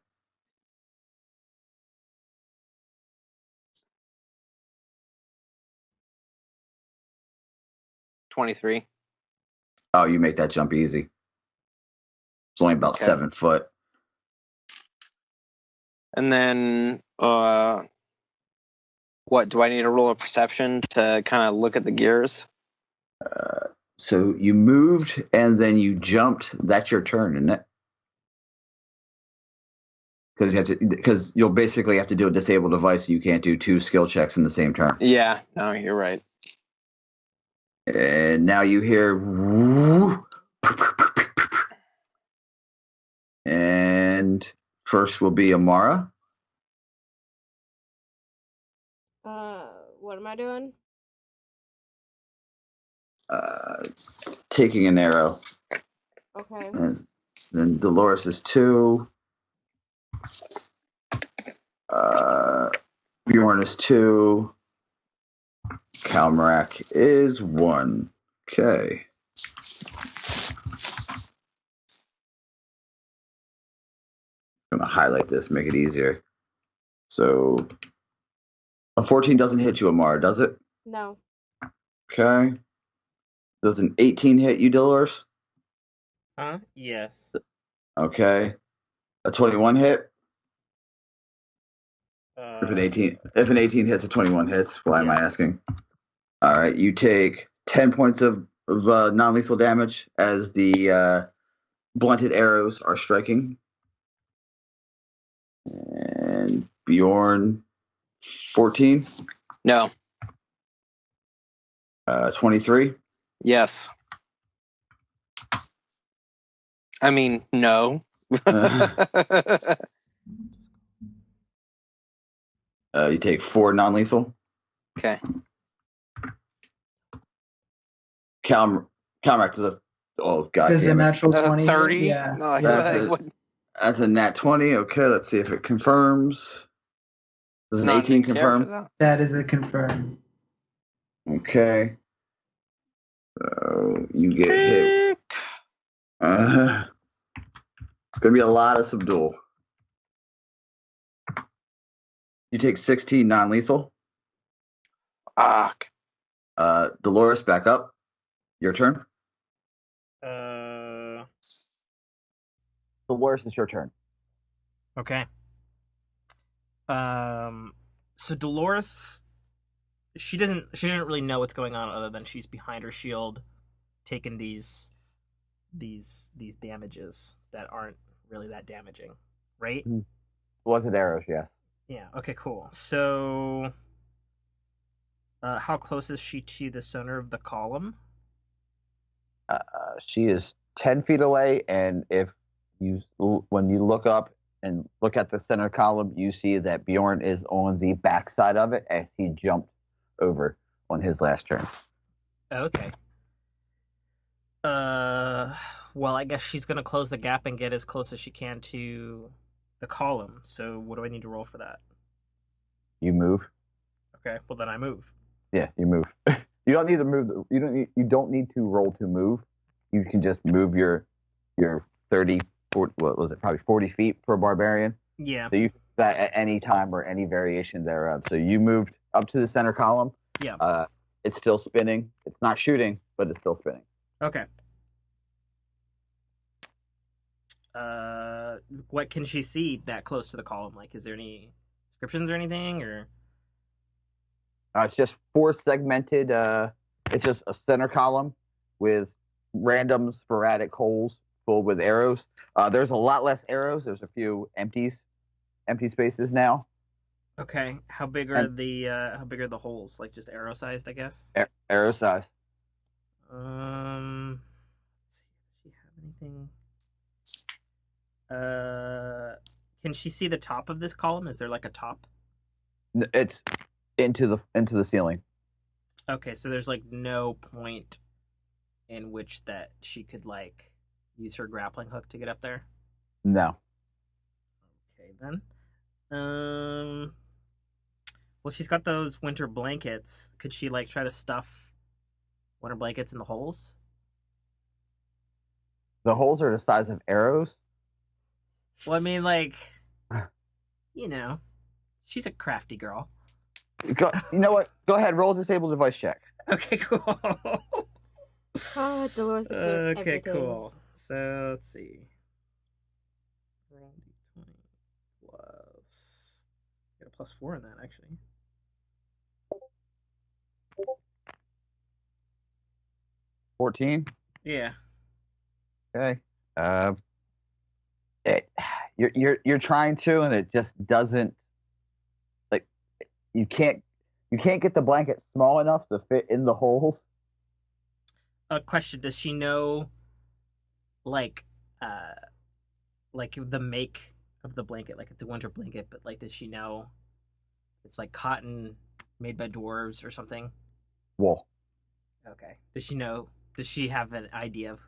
$23. Oh, you make that jump easy. It's only about 7 foot. And then, what do I need to roll a perception to kind of look at the gears? So you moved and then you jumped. That's your turn, isn't it? Because you'll basically have to do a disabled device. So you can't do 2 skill checks in the same turn. Yeah, no, you're right. And now you hear. Whoo, and first will be Amara. What am I doing? Taking an arrow. Okay. And then Dolores is 2. Bjorn is 2. Kalmarak is 1. Okay. I'm going to highlight this, make it easier. So, a 14 doesn't hit you, Amara, does it? No. Okay. Does an 18 hit you, Dolores? Yes. Okay. A 21 hit? If an 18 hits, a 21 hits. Why am I asking? All right. You take 10 points of non-lethal damage as the blunted arrows are striking. And Bjorn, 14? No. 23? Yes. I mean, no. You take 4 non-lethal. Okay. Calmac does a... Oh, God Does a damn it. natural 20? 30? Yeah. No, That's a nat 20. Okay, let's see if it confirms. Does an 18 confirm? That is a confirm. Okay. So you get hit. It's going to be a lot of subdual. You take 16 non-lethal. Fuck. Dolores, back up. Your turn. Dolores, it's your turn. Okay. So Dolores, she doesn't really know what's going on other than she's behind her shield, taking these damages that aren't really that damaging, right? Blunted arrows, yes. Yeah. Okay. Cool. So, how close is she to the center of the column? She is 10 feet away, and when you look up and look at the center column, you see that Bjorn is on the back side of it as he jumped over on his last turn. Okay. Well, I guess she's gonna close the gap and get as close as she can to the column. So, what do I need to roll for that? You move. Okay. Well, then I move. Yeah, you move. You don't need to move. You don't need to roll to move. You can just move your 30, 40, what was it? Probably 40 feet for a barbarian. Yeah. So you can do that at any time or any variation thereof. So you moved up to the center column. Yeah. It's still spinning. It's not shooting, but it's still spinning. Okay. What can she see that close to the column? Like, is there any descriptions or anything, or? It's just 4 segmented. It's just a center column with random sporadic holes full with arrows. There's a lot less arrows. There's a few empty spaces now. Okay. How big are the holes? Like just arrow sized, I guess. Arrow size. Let's see. Does she have anything? Can she see the top of this column? Is there like a top? It's into the ceiling. Okay, so there's like no point in which that she could like use her grappling hook to get up there. No. Okay then. Well, she's got those winter blankets. Could she like try to stuff winter blankets in the holes? The holes are the size of arrows. Well, I mean, like, she's a crafty girl. You know what? Go ahead, roll a disable device check. Okay, cool. Oh, Dolores. Okay, Everything. cool. So let's see. Roll d20 plus. Get a +4 in that actually. 14. Yeah. Okay. You're trying to, and it just doesn't. Like, you can't get the blanket small enough to fit in the holes. A question: does she know, like the make of the blanket? Like it's a winter blanket, but like, does she know it's like cotton made by dwarves or something? Wool. Okay. Does she know? Does she have an idea of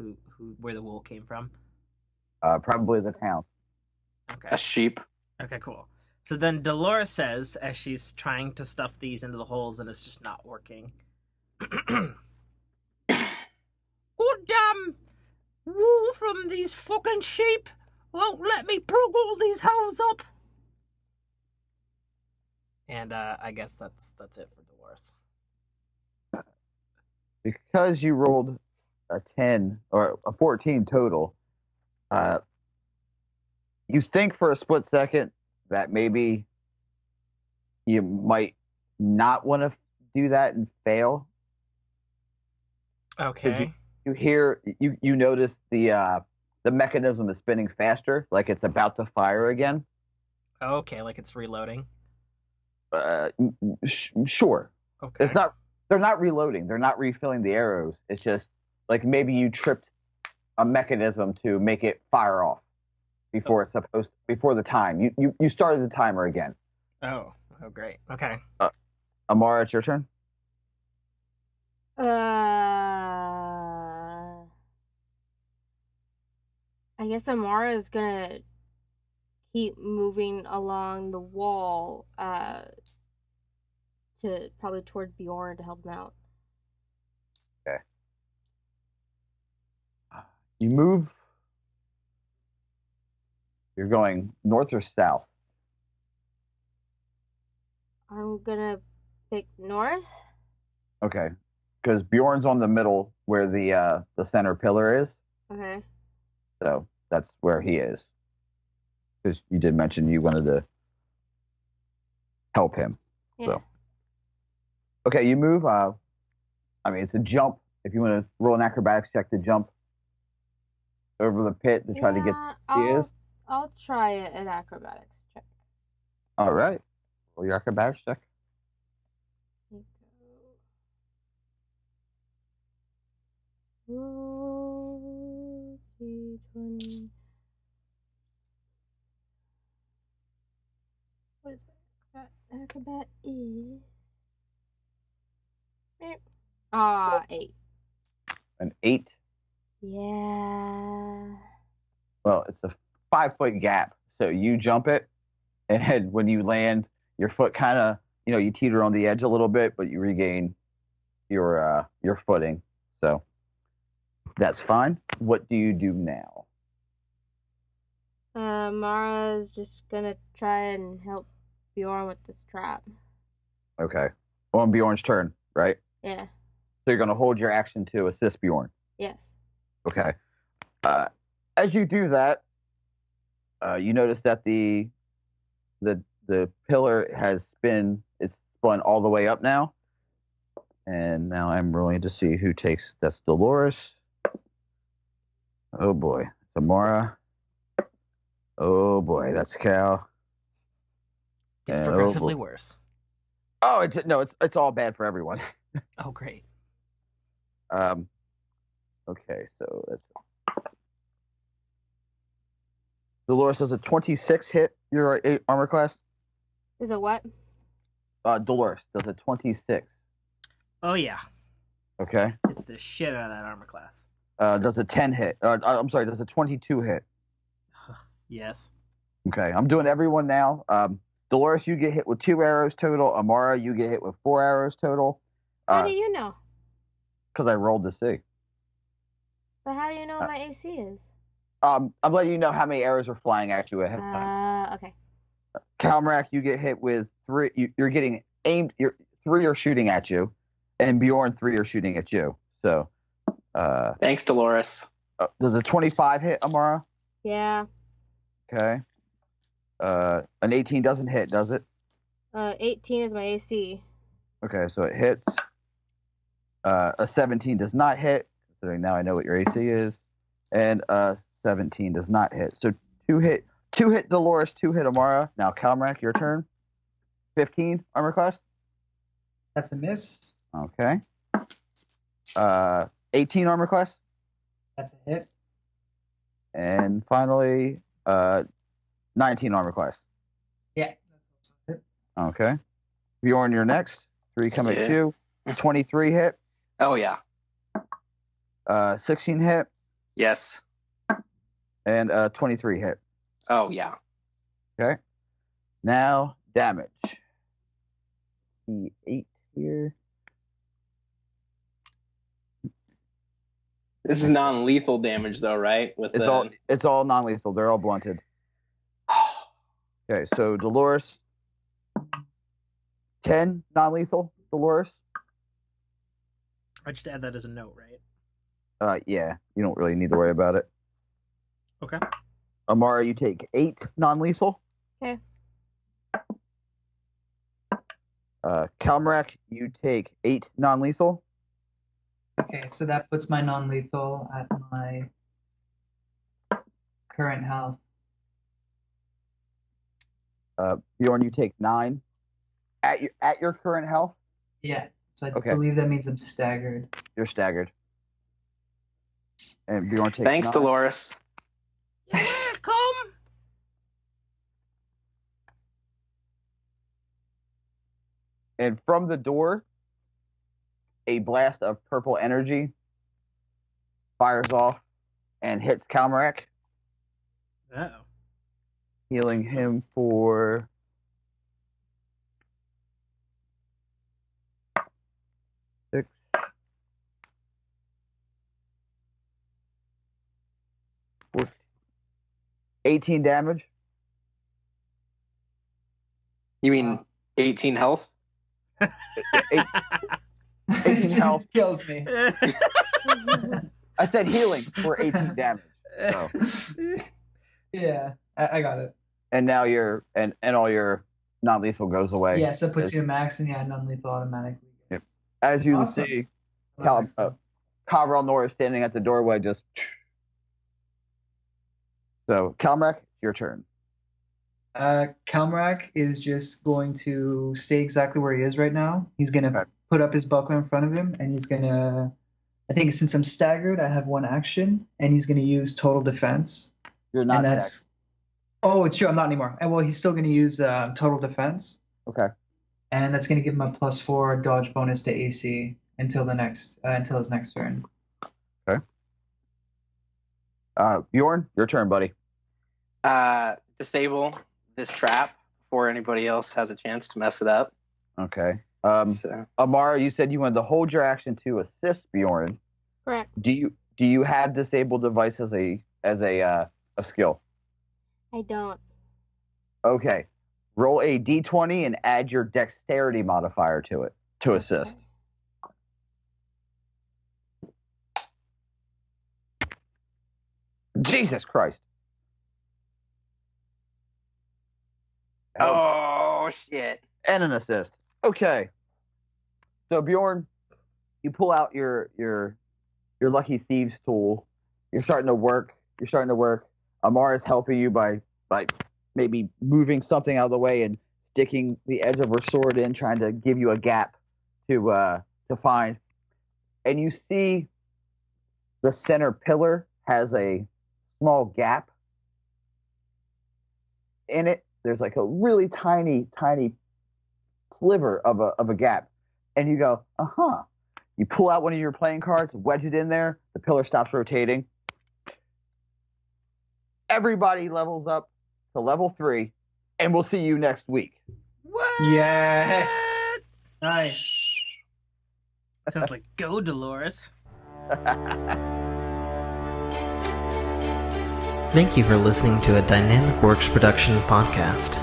where the wool came from? Probably the town. Okay. A sheep. Okay, cool. So then Dolores says, as she's trying to stuff these into the holes and it's just not working. Goddamn wool from these fucking sheep won't let me plug all these holes up. And I guess that's it for Dolores. Because you rolled a 10 or a 14 total, you think for a split second that maybe you might not want to do that and fail. Okay. You notice the mechanism is spinning faster, like it's about to fire again. Okay, like it's reloading. Sure. Okay. It's not. They're not reloading. They're not refilling the arrows. It's just like maybe you tripped a mechanism to make it fire off before the time. You started the timer again. Oh, great. Okay. Amara, it's your turn. I guess Amara is gonna keep moving along the wall, to probably toward Bjorn to help him out. Okay. You move. You're going north or south? I'm gonna pick north. Okay. Because Bjorn's on the middle where the center pillar is. Okay. So that's where he is. Because you did mention you wanted to help him. Yeah. So. Okay, you move. It's a jump. If you want to roll an acrobatics check to jump over the pit to try to get he is. I'll try an acrobatics check. All right. Roll your acrobatics check. Roll D20. What is that? Acrobat is 8. An 8. Yeah. Well, it's a 5-foot gap, so you jump it, and when you land, your foot kind of, you teeter on the edge a little bit, but you regain your footing. So that's fine. What do you do now? Mara's just gonna try and help Bjorn with this trap. Okay. On Bjorn's turn, right? Yeah. So you're going to hold your action to assist Bjorn. Yes. Okay. As you do that, you notice that the pillar it's spun all the way up now. And now I'm rolling to see who takes. That's Dolores. Oh boy, it's Tamara. Oh boy, that's Cal. It's And, progressively boy. worse. Oh, it's all bad for everyone. Oh, great. Okay, so that's Dolores. Does a 26 hit your armor class? Is it what? Dolores, does a 26? Oh, yeah. Okay. It's the shit out of that armor class. Does a 10 hit? I'm sorry, does a 22 hit? Yes. Okay, I'm doing everyone now. Dolores, you get hit with 2 arrows total. Amara, you get hit with 4 arrows total. How do you know? Because I rolled to see. But how do you know what my AC is? I'm letting you know how many arrows are flying at you ahead of time. Okay. Calmrak, you get hit with 3. You're getting aimed. 3 are shooting at you, and Bjorn 3 are shooting at you. So, Thanks, Dolores. does a 25 hit, Amara? Yeah. Okay. An 18 doesn't hit, does it? 18 is my AC. Okay, so it hits. A 17 does not hit, considering now I know what your AC is. And 17 does not hit. So 2 hit Dolores, 2 hit Amara. Now Calmrak, your turn. 15 armor class. That's a miss. Okay. 18 armor class. That's a hit. And finally, 19 armor class. Yeah, that's also a hit. Okay. Bjorn, you're next. 3 come at Yeah. you. 23 hit. Oh yeah. 16 hit. Yes. And 23 hit. Oh yeah. Okay. Now damage. The 8 here. This is non-lethal damage though, right? With It's all non-lethal. They're all blunted. Okay, so Dolores, 10 non-lethal. Dolores. I just add that as a note, right? Yeah, you don't really need to worry about it. Okay. Amara, you take 8 non-lethal. Okay. Calmrak, you take 8 non-lethal. Okay, so that puts my non-lethal at my current health. Bjorn, you take 9 at your current health. Yeah, so I Okay. believe that means I'm staggered. You're staggered. And Bjorn takes Thanks, 9. Dolores. You're welcome. And from the door, a blast of purple energy fires off and hits Calmrak, Uh-oh. healing him for 6. 18 damage. You mean 18 health? 18 It just health. kills me. I said healing for 18 damage. So. Yeah, I got it. And now and all your non-lethal goes away. Yeah, so it puts you in max, and yeah, non-lethal automatically. Yep. As you Awesome. see, Love that Kavril Nor is standing at the doorway just... So, Calmrak, your turn. Kalmrak is just going to stay exactly where he is right now. He's going to Okay. put up his buckler in front of him, and he's going to... I think since I'm staggered, I have 1 action, and he's going to use total defense. You're not and staggered. Oh, it's true. I'm not anymore. And well, he's still going to use total defense, Okay. and that's going to give him a +4 dodge bonus to AC until his next turn. Bjorn, your turn, buddy. Disable this trap before anybody else has a chance to mess it up. Okay. So, Amara, you said you wanted to hold your action to assist Bjorn. Correct. Do you have disable device as a skill? I don't. Okay. Roll a d20 and add your dexterity modifier to it to assist. Jesus Christ. oh shit! And an assist. Okay. So Bjorn, you pull out your lucky thieves tool. You're starting to work You're starting to work. Amara is helping you by maybe moving something out of the way and sticking the edge of her sword in, trying to give you a gap to find. And you see the center pillar has a small gap in it. There's like a really tiny sliver of a gap. And you go, uh-huh. You pull out one of your playing cards, wedge it in there, the pillar stops rotating. Everybody levels up to level 3, and we'll see you next week. What? Yes. Nice. Sounds like go, Dolores. Thank you for listening to a Dynamic Works production podcast.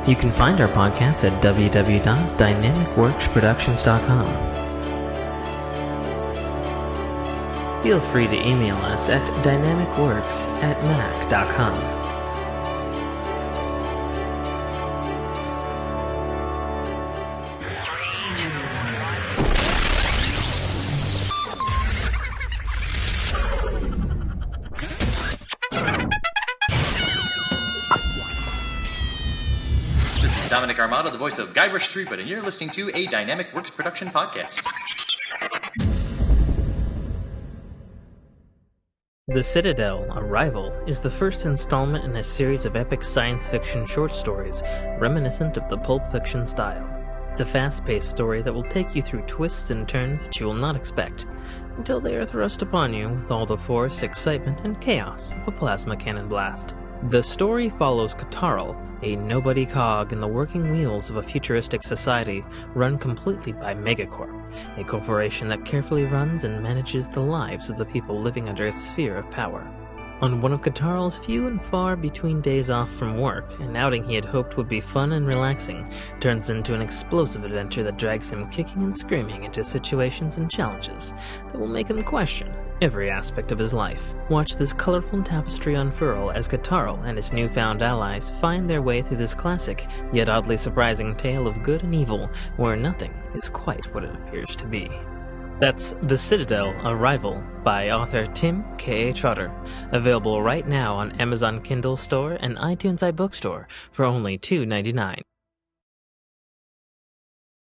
You can find our podcast at www.dynamicworksproductions.com. Feel free to email us at dynamicworks@mac.com. This is Dominic Armato, the voice of Guybrush Threepwood, and you're listening to a Dynamic Works production podcast. The Citadel, Arrival, is the first installment in a series of epic science fiction short stories reminiscent of the Pulp Fiction style. It's a fast-paced story that will take you through twists and turns that you will not expect, until they are thrust upon you with all the force, excitement, and chaos of a plasma cannon blast. The story follows Katarl, a nobody cog in the working wheels of a futuristic society run completely by Megacorp, a corporation that carefully runs and manages the lives of the people living under its sphere of power. On one of Katarl's few and far between days off from work, an outing he had hoped would be fun and relaxing turns into an explosive adventure that drags him kicking and screaming into situations and challenges that will make him question every aspect of his life. Watch this colorful tapestry unfurl as Katarl and his newfound allies find their way through this classic, yet oddly surprising tale of good and evil, where nothing is quite what it appears to be. That's The Citadel, Arrival, by author Tim K. A. Trotter, available right now on Amazon Kindle Store and iTunes iBookstore for only $2.99.